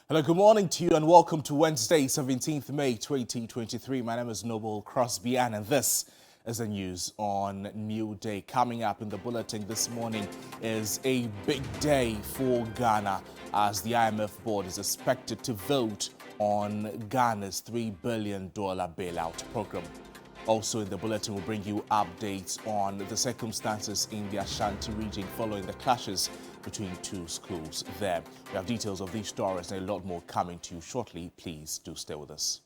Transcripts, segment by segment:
Hello, good morning to you and welcome to Wednesday, 17th May 2023. My name is Noble Crosby and this is the news on New Day. Coming up in the bulletin this morning is a big day for Ghana as the IMF board is expected to vote on Ghana's $3 billion bailout program. Also in the bulletin, we'll bring you updates on the circumstances in the Ashanti region following the clashes between two schools there. We have details of these stories and a lot more coming to you shortly. Please do stay with us.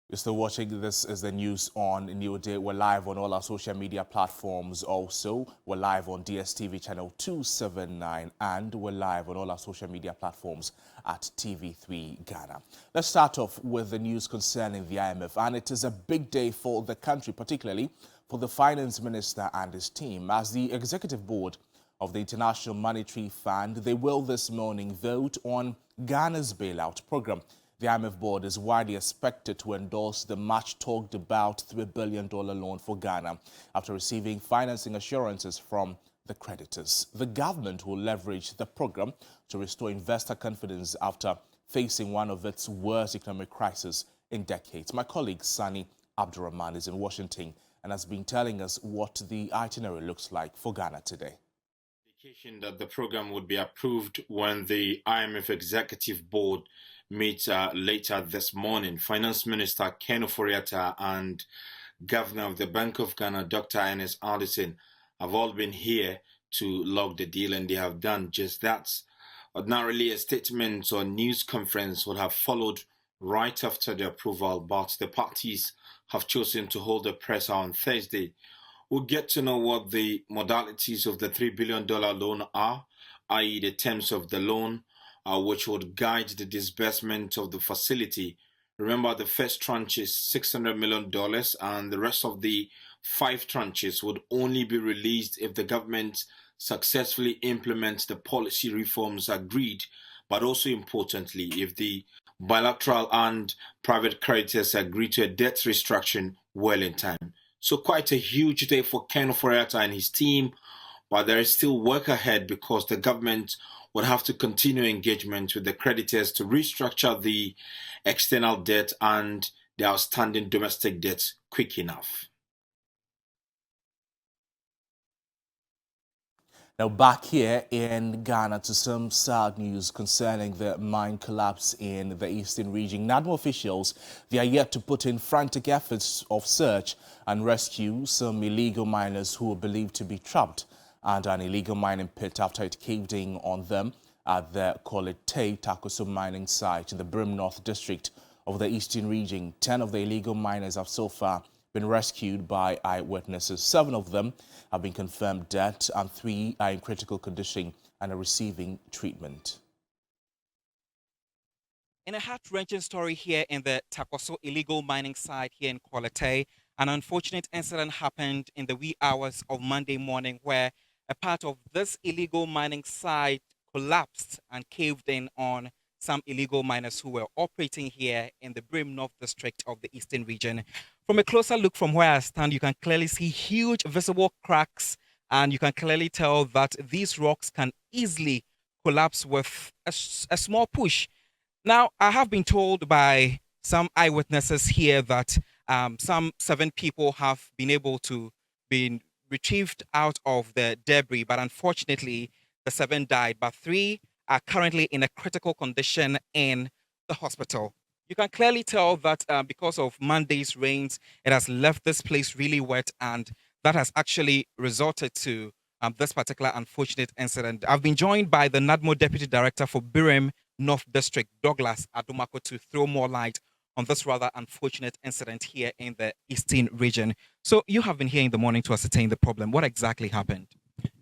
You're still watching. This is the news on New Day. We're live on all our social media platforms also. We're live on DSTV channel 279 and we're live on all our social media platforms at TV3 Ghana. Let's start off with the news concerning the IMF, and it is a big day for the country, particularly for the finance minister and his team. As the executive board of the International Monetary Fund, they will this morning vote on Ghana's bailout program. The IMF board is widely expected to endorse the much talked about $3 billion loan for Ghana after receiving financing assurances from the creditors. The government will leverage the program to restore investor confidence after facing one of its worst economic crises in decades. My colleague Sani Abdurrahman is in Washington and has been telling us what the itinerary looks like for Ghana today. Indication that the program would be approved when the IMF executive board meets later this morning. Finance Minister Ken Ofori-Atta and Governor of the Bank of Ghana, Dr. Ernest Addison, have all been here to log the deal, and they have done just that. Ordinarily, a statement or news conference would have followed right after the approval, but the parties have chosen to hold a presser on Thursday. We'll get to know what the modalities of the $3 billion loan are, i.e. the terms of the loan, which would guide the disbursement of the facility. Remember, the first tranche is $600 million and the rest of the 5 tranches would only be released if the government successfully implements the policy reforms agreed, but also importantly, if the bilateral and private creditors agree to a debt restructuring well in time. So quite a huge day for Ken Ofori-Atta and his team, but there is still work ahead because the government would have to continue engagement with the creditors to restructure the external debt and the outstanding domestic debt quick enough. Now back here in Ghana to some sad news concerning the mine collapse in the eastern region. NADMO officials, they are yet to put in frantic efforts of search and rescue some illegal miners who are believed to be trapped under an illegal mining pit after it caved in on them at the Kolete Takoso mining site in the Brim North district of the eastern region. 10 of the illegal miners have so far been rescued by eyewitnesses. 7 of them have been confirmed dead and 3 are in critical condition and are receiving treatment. In a heart-wrenching story here in the Takoso illegal mining site here in Kolete, an unfortunate incident happened in the wee hours of Monday morning where a part of this illegal mining site collapsed and caved in on some illegal miners who were operating here in the Brim North district of the eastern region. From a closer look from where I stand, you can clearly see huge visible cracks, and you can clearly tell that these rocks can easily collapse with a small push. Now, I have been told by some eyewitnesses here that some 7 people have been able to be retrieved out of the debris, but unfortunately, the 7 died, but 3 are currently in a critical condition in the hospital. You can clearly tell that because of Monday's rains, it has left this place really wet, and that has actually resulted to this particular unfortunate incident. I've been joined by the NADMO Deputy Director for Birim North District, Douglas Adomako, to throw more light on this rather unfortunate incident here in the eastern region. So you have been here in the morning to ascertain the problem. What exactly happened?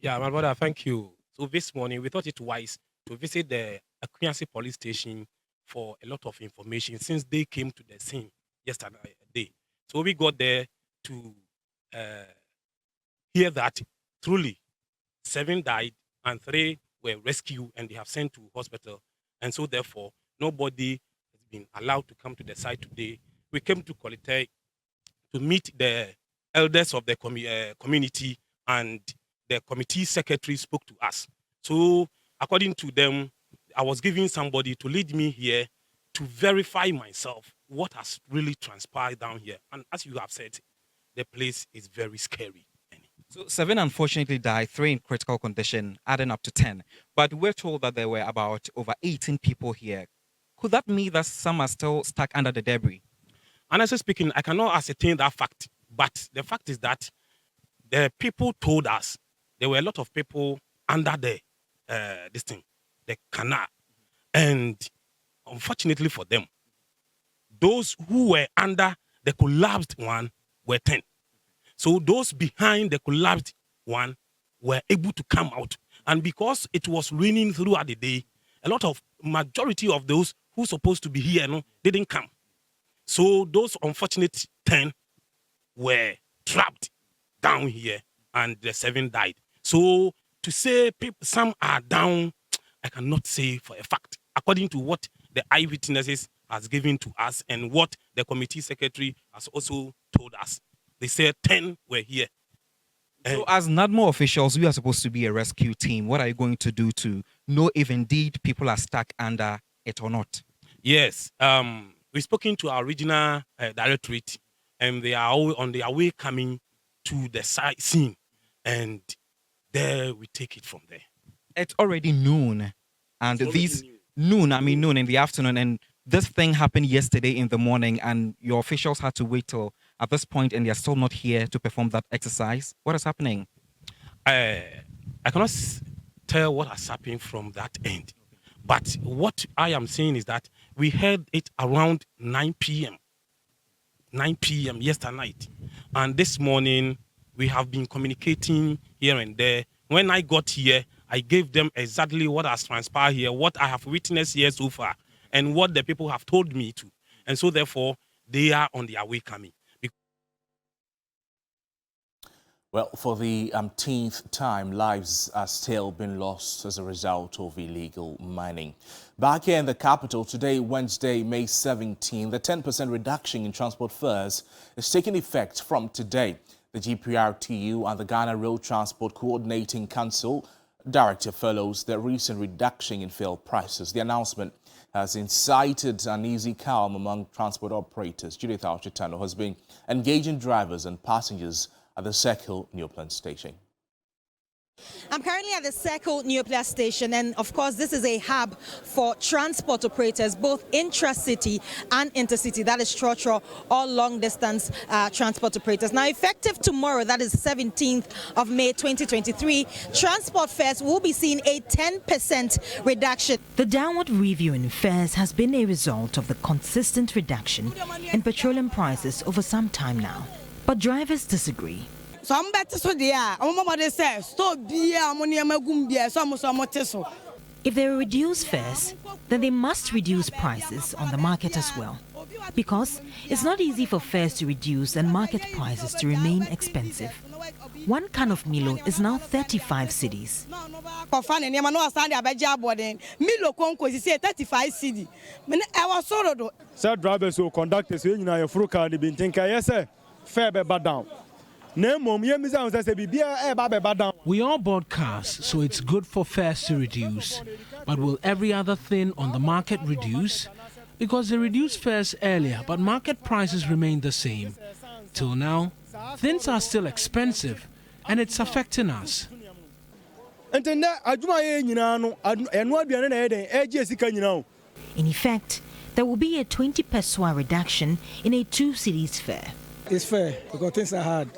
Yeah, my brother, thank you. So this morning, we thought it wise to visit the Akunyasi police station for a lot of information since they came to the scene yesterday. So we got there to hear that truly 7 died and 3 were rescued and they have sent to hospital. And so therefore, nobody has been allowed to come to the site today. We came to Kolete to meet the elders of the community, and the committee secretary spoke to us. So according to them, I was giving somebody to lead me here to verify myself what has really transpired down here. And as you have said, the place is very scary. So 7 unfortunately died, 3 in critical condition, adding up to 10. But we're told that there were about over 18 people here. Could that mean that some are still stuck under the debris? Honestly speaking, I cannot ascertain that fact. But the fact is that the people told us there were a lot of people under the the canal. And unfortunately for them, those who were under the collapsed one were 10. So those behind the collapsed one were able to come out. And because it was raining throughout the day, a lot of majority of those who supposed to be here didn't come. So those unfortunate 10 were trapped down here and the 7 died. So to say some are down, I cannot say for a fact. According to what the eyewitnesses has given to us and what the committee secretary has also told us, they said 10 were here. So as NADMO officials, we are supposed to be a rescue team. What are you going to do to know if indeed people are stuck under it or not? Yes, we've spoken to our regional directorate, and they are all on their way coming to the site scene, and there we take it from there. It's already noon, and noon in the afternoon, and this thing happened yesterday in the morning, and your officials had to wait till at this point, and they're still not here to perform that exercise. What is happening? I cannot tell what has happened from that end. But what I am saying is that we heard it around 9 p.m. 9 p.m. yesterday night. And this morning, we have been communicating here and there. When I got here, I gave them exactly what has transpired here, what I have witnessed here so far, and what the people have told me to. And so, therefore, they are on their way coming. Well, for the umpteenth time, lives are still being lost as a result of illegal mining. Back here in the capital today, Wednesday, May 17, the 10% reduction in transport fares is taking effect from today. The GPRTU and the Ghana Road Transport Coordinating Council Director follows the recent reduction in fuel prices. The announcement has incited uneasy calm among transport operators. Judith Alchitano has been engaging drivers and passengers at the Circle Neoplan station. I'm currently at the Circle Neoplan station, and of course this is a hub for transport operators, both intra-city and intercity, that is trotro or long-distance transport operators. Now, effective tomorrow, that is 17th of May 2023, transport fares will be seeing a 10% reduction. The downward review in fares has been a result of the consistent reduction in petroleum prices over some time now. But drivers disagree. If there are reduced fares, then they must reduce prices on the market as well. Because it's not easy for fares to reduce and market prices to remain expensive. 1 can of Milo is now 35 cedis. Sir, drivers or conductors, fare be down. We all board cars, so it's good for fares to reduce. But will every other thing on the market reduce? Because they reduced fares earlier, but market prices remain the same. Till now, things are still expensive, and it's affecting us. In effect, there will be a 20 pesewa reduction in a 2 cedis fare. It's fair because things are hard,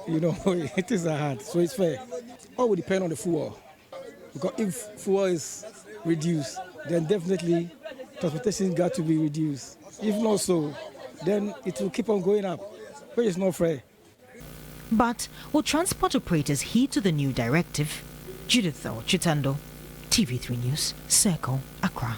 things are hard, so it's fair. All will depend on the fuel. Because if fuel is reduced, then definitely transportation got to be reduced. If not so, then it will keep on going up, which is not fair. But will transport operators heed to the new directive? Judith Chitando, TV3 News, Circle, Accra.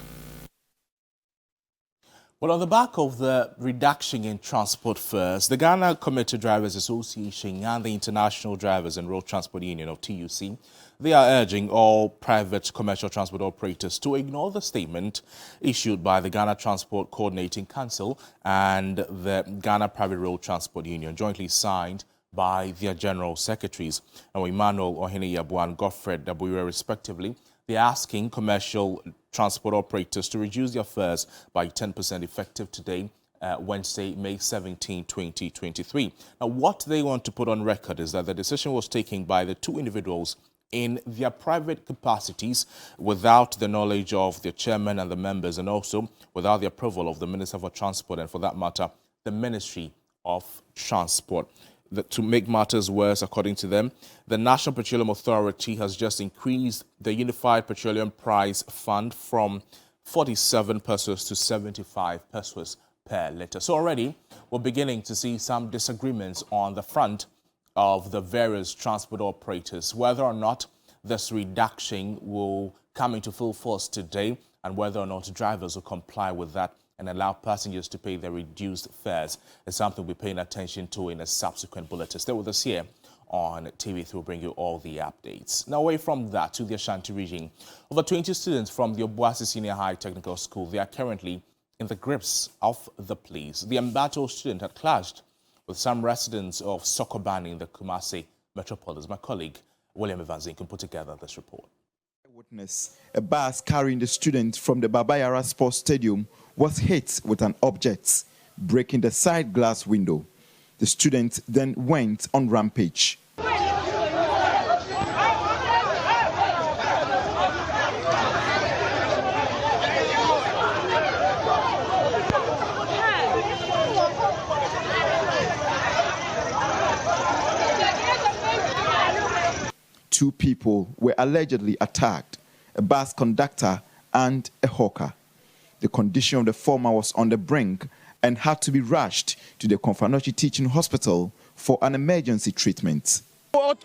Well, on the back of the reduction in transport fares, the Ghana Commuter Drivers Association and the International Drivers and Road Transport Union of TUC, they are urging all private commercial transport operators to ignore the statement issued by the Ghana Transport Coordinating Council and the Ghana Private Road Transport Union, jointly signed by their general secretaries, Emmanuel Ohene Yabu and Godfred Dabuire, respectively. They're asking commercial transport operators to reduce their fares by 10% effective today, Wednesday, May 17, 2023. Now, what they want to put on record is that the decision was taken by the two individuals in their private capacities without the knowledge of the chairman and the members, and also without the approval of the Minister for Transport and, for that matter, the Ministry of Transport. To make matters worse, according to them, the National Petroleum Authority has just increased the Unified Petroleum Price Fund from 47 pesos to 75 pesos per litre. So already, we're beginning to see some disagreements on the front of the various transport operators, whether or not this reduction will come into full force today and whether or not drivers will comply with that and allow passengers to pay their reduced fares is something we're paying attention to in a subsequent bulletin. Stay with us here on TV3. We'll bring you all the updates. Now, away from that to the Ashanti region, over 20 students from the Obuasi Senior High Technical School, they are currently in the grips of the police. The embattled student had clashed with some residents of Sokobani in the Kumasi metropolis. My colleague William Evanzin can put together this report. Witness, a bus carrying the student from the Babayara Sports Stadium was hit with an object, breaking the side glass window. The student then went on rampage. Two people were allegedly attacked, a bus conductor and a hawker. The condition of the former was on the brink and had to be rushed to the Konfanochi Teaching Hospital for an emergency treatment.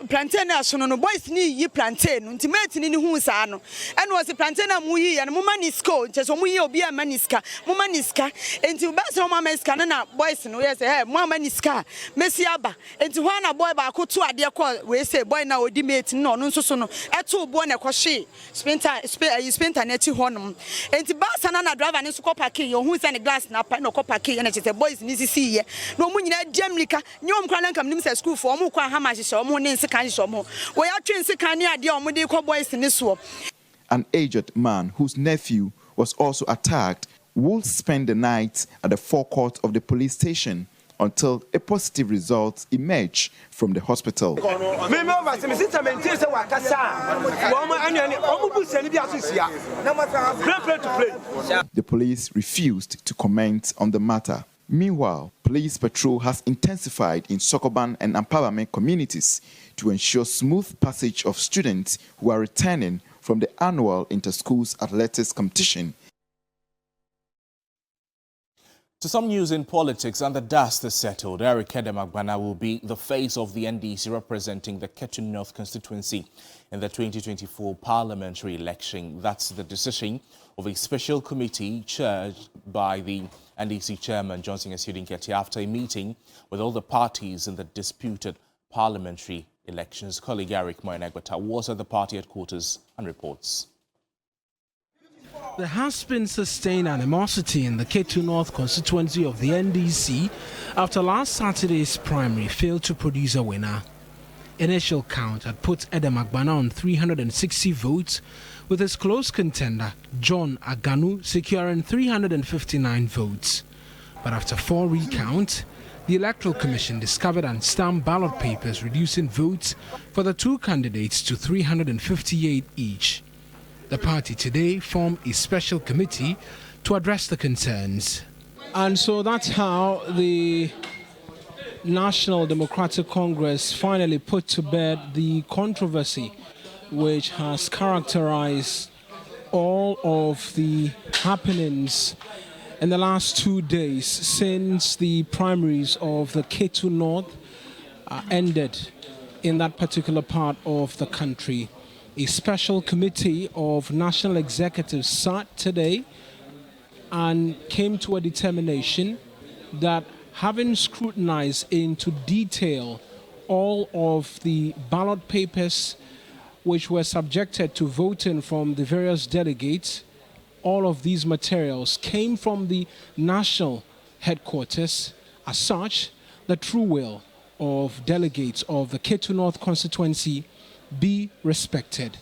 Plantain no boys ni yi plantain ntimate ni hu sa no and was plantain mu yi and manisko nche mu yi obi a maniska mu maniska enti ba so ma maniska na boys no yes eh mu maniska mesi aba enti ho na boy ba ko to ade ko we say boy na odi mate no no nso no eto bo na ko hwe sprinter na ti ho no enti ba sa na driver ni so ko park ye hu say ne glass na pa na ko park ye na che boys ni sisi ye no mu nyina diamlika nyom kra na kam nim say school for mu kwa ha ma hye an aged man whose nephew was also attacked will spend the night at the forecourt of the police station until a positive result emerge from the hospital. The police refused to comment on the matter. Meanwhile, police patrol has intensified in Sokoban and Ampabame communities to ensure smooth passage of students who are returning from the annual inter-schools athletics competition. To some news in politics, and the dust is settled. Eric Edemagbana will be the face of the NDC representing the Ketu North constituency in the 2024 parliamentary election. That's the decision of a special committee chaired by the NDC chairman Johnson Esiudinketi after a meeting with all the parties in the disputed parliamentary elections. Colleague Eric Moenegbata was at the party headquarters and reports. There has been sustained animosity in the Ketu North constituency of the NDC after last Saturday's primary failed to produce a winner. Initial count had put Edemagbana on 360 votes, with his close contender, John Aganu, securing 359 votes. But after 4 recounts, the Electoral Commission discovered unstamped ballot papers reducing votes for the two candidates to 358 each. The party today formed a special committee to address the concerns. And so that's how the National Democratic Congress finally put to bed the controversy which has characterized all of the happenings in the last 2 days since the primaries of the Ketu North ended in that particular part of the country. A special committee of national executives sat today and came to a determination that, having scrutinized into detail all of the ballot papers which were subjected to voting from the various delegates, all of these materials came from the national headquarters. As such, the true will of delegates of the Ketu North constituency be respected.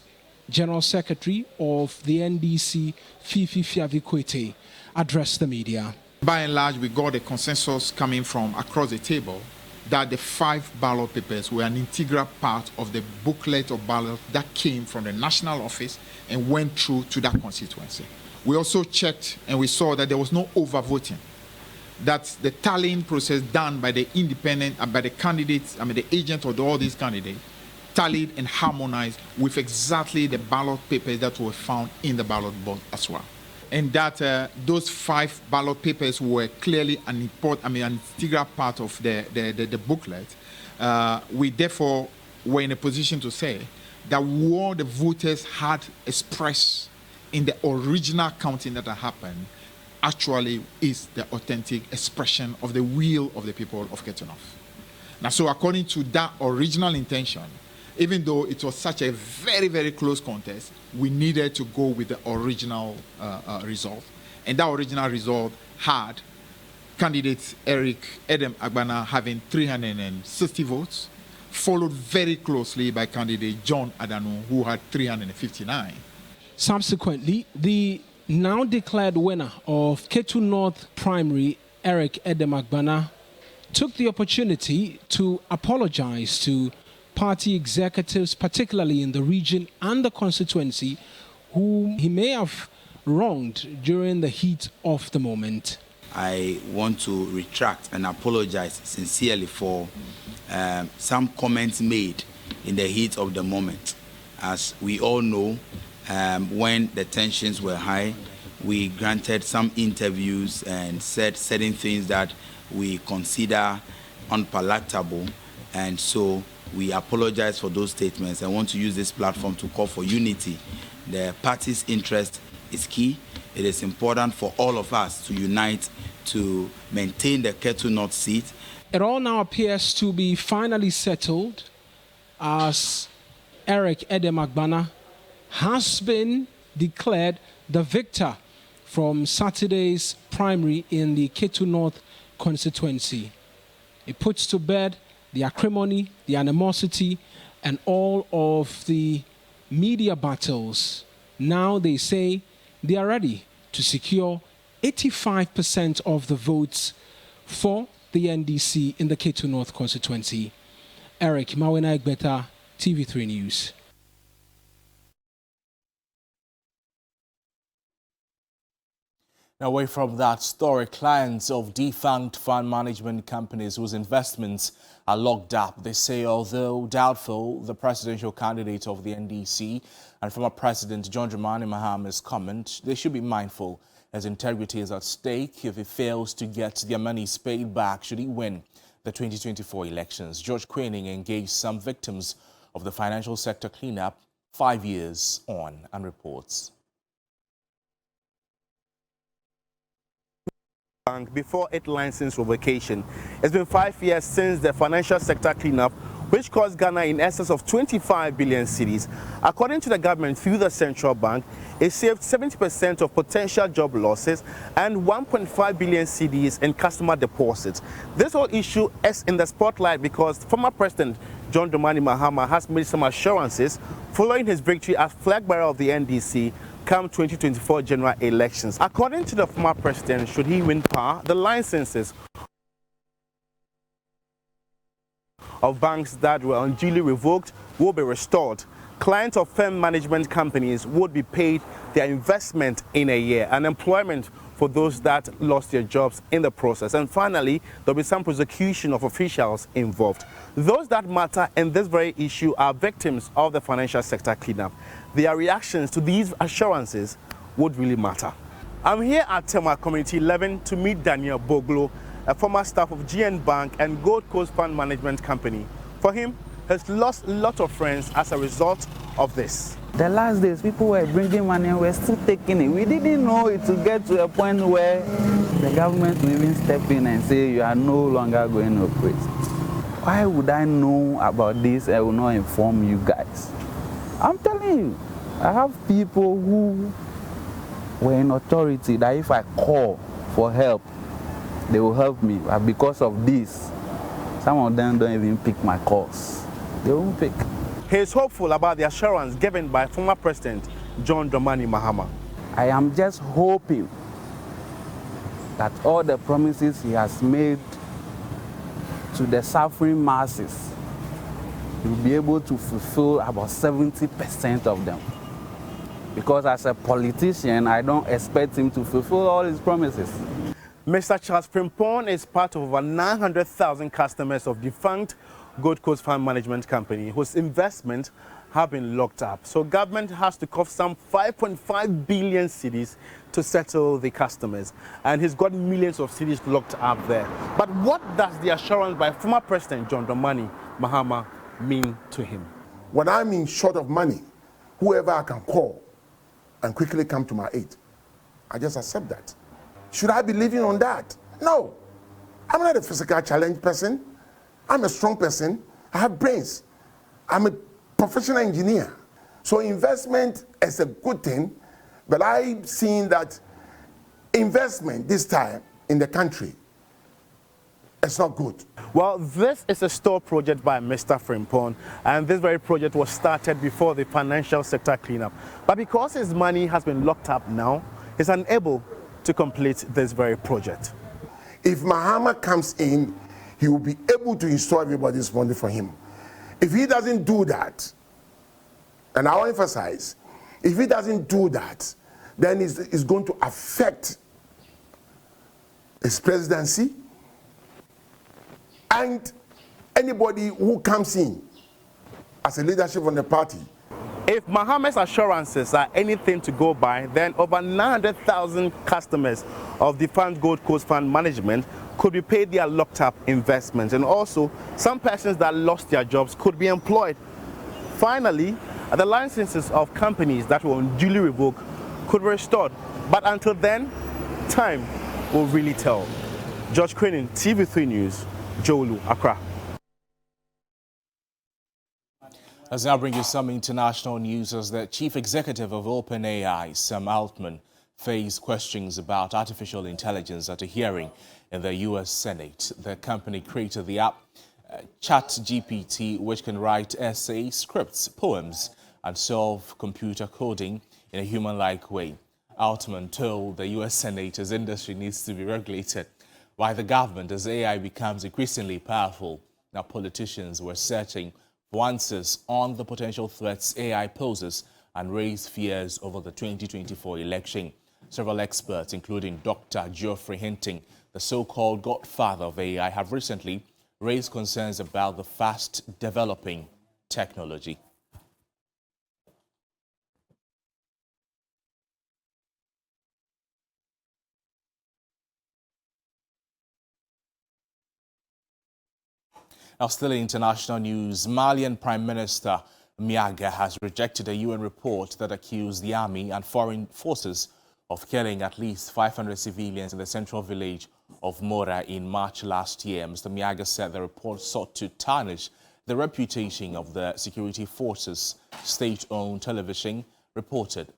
General Secretary of the NDC, Fifi Fiavikwete, addressed the media. By and large, we got a consensus coming from across the table that the 5 ballot papers were an integral part of the booklet of ballots that came from the national office and went through to that constituency. We also checked and we saw that there was no overvoting, that the tallying process done by the independent and by the candidates, the agent of all these candidates, tallied and harmonized with exactly the ballot papers that were found in the ballot box as well. And that those 5 ballot papers were clearly an integral part of the booklet. We therefore were in a position to say that what the voters had expressed in the original counting that had happened actually is the authentic expression of the will of the people of Ketu North. Now, so according to that original intention, even though it was such a very, very close contest, we needed to go with the original result. And that original result had candidate Eric Edem Agbana having 360 votes, followed very closely by candidate John Adanu, who had 359. Subsequently, the now declared winner of Ketu North Primary, Eric Edem Agbana, took the opportunity to apologize to party executives, particularly in the region and the constituency, whom he may have wronged during the heat of the moment. I want to retract and apologize sincerely for some comments made in the heat of the moment. As we all know, when the tensions were high, we granted some interviews and said certain things that we consider unpalatable, and so we apologize for those statements. I want to use this platform to call for unity. The party's interest is key. It is important for all of us to unite to maintain the Ketu North seat. It all now appears to be finally settled as Eric Edem Agbana has been declared the victor from Saturday's primary in the Ketu North constituency. It puts to bed the acrimony, the animosity, and all of the media battles. Now they say they are ready to secure 85% of the votes for the NDC in the Ketu North constituency. Eric Mawena Egbeta, TV3 News. Now, away from that story, clients of defunct fund management companies whose investments are locked up, they say, although doubtful, the presidential candidate of the NDC and former President John Dramani Mahama's comment, they should be mindful as integrity is at stake if he fails to get their monies paid back should he win the 2024 elections. George Quaining engaged some victims of the financial sector cleanup 5 years on and reports. Bank before its license revocation. It's been 5 years since the financial sector cleanup, which cost Ghana in excess of 25 billion cedis. According to the government through the central bank, it saved 70% of potential job losses and 1.5 billion cedis in customer deposits. This whole issue is in the spotlight because former President John Dramani Mahama has made some assurances following his victory as flag bearer of the NDC come 2024 general elections. According to the former president, should he win power, the licenses of banks that were unduly revoked will be restored. Clients of firm management companies would be paid their investment in a year, and employment for those that lost their jobs in the process. And finally, there'll be some prosecution of officials involved. Those that matter in this very issue are victims of the financial sector cleanup. Their reactions to these assurances would really matter. I'm here at Tema Community 11 to meet Daniel Boglo, a former staff of GN Bank and Gold Coast Fund Management Company. For him, he's lost a lot of friends as a result of this. The last days, people were bringing money and we're still taking it. We didn't know it to get to a point where the government will even step in and say you are no longer going to operate. Why would I know about this? I will not inform you guys. I'm telling you, I have people who were in authority that if I call for help, they will help me. But because of this, some of them don't even pick my calls. They won't pick. He is hopeful about the assurance given by former President John Dramani Mahama. I am just hoping that all the promises he has made to the suffering masses, he will be able to fulfill about 70% of them. Because as a politician, I don't expect him to fulfill all his promises. Mr. Charles Frimpong is part of over 900,000 customers of defunct Gold Coast Fund Management Company, whose investments have been locked up. So government has to cough some 5.5 billion cedis to settle the customers. And he's got millions of cedis locked up there. But what does the assurance by former President John Dramani Mahama mean to him? When I'm in short of money, whoever I can call and quickly come to my aid, I just accept that. Should I be living on that? No. I'm not a physical challenged person. I'm a strong person. I have brains. I'm a professional engineer. So investment is a good thing, but I've seen that investment this time in the country, it's not good. Well, this is a store project by Mr. Frimpong, and this very project was started before the financial sector cleanup. But because his money has been locked up now, he's unable to complete this very project. If Mahama comes in, he will be able to install everybody's money for him. If he doesn't do that, and I'll emphasize, if he doesn't do that, then it's going to affect his presidency and anybody who comes in as a leadership on the party. If Mahama's assurances are anything to go by, then over 900,000 customers of the Fund Gold Coast Fund Management could be paid their locked-up investments, and also some persons that lost their jobs could be employed. Finally, the licenses of companies that were unduly revoked could be restored. But until then, time will really tell. George Cranin, TV3 News, Jolu, Accra. Let's now bring you some international news as the chief executive of OpenAI, Sam Altman, faced questions about artificial intelligence at a hearing in the U.S. Senate. The company created the app ChatGPT, which can write essays, scripts, poems, and solve computer coding in a human-like way. Altman told the U.S. Senate his industry needs to be regulated by the government as AI becomes increasingly powerful. Now, politicians were searching for answers on the potential threats AI poses and raised fears over the 2024 election. Several experts, including Dr. Geoffrey Hinton, the so-called godfather of AI, have recently raised concerns about the fast-developing technology. Now, still in international news, Malian Prime Minister Miaga has rejected a UN report that accused the army and foreign forces of killing at least 500 civilians in the central village of Mora in March last year. Mr. Miaga said the report sought to tarnish the reputation of the security forces, state-owned television reported.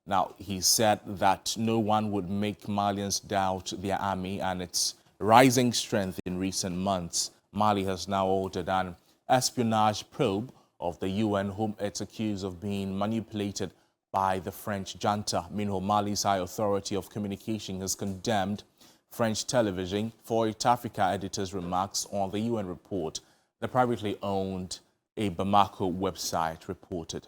Now, he said that no one would make Malians doubt their army and its rising strength in recent months. Mali has now ordered an espionage probe of the UN, whom it's accused of being manipulated by the French junta. Meanwhile, Mali's High Authority of Communication has condemned French television for its Africa editor's remarks on the UN report. The privately owned Bamako website reported.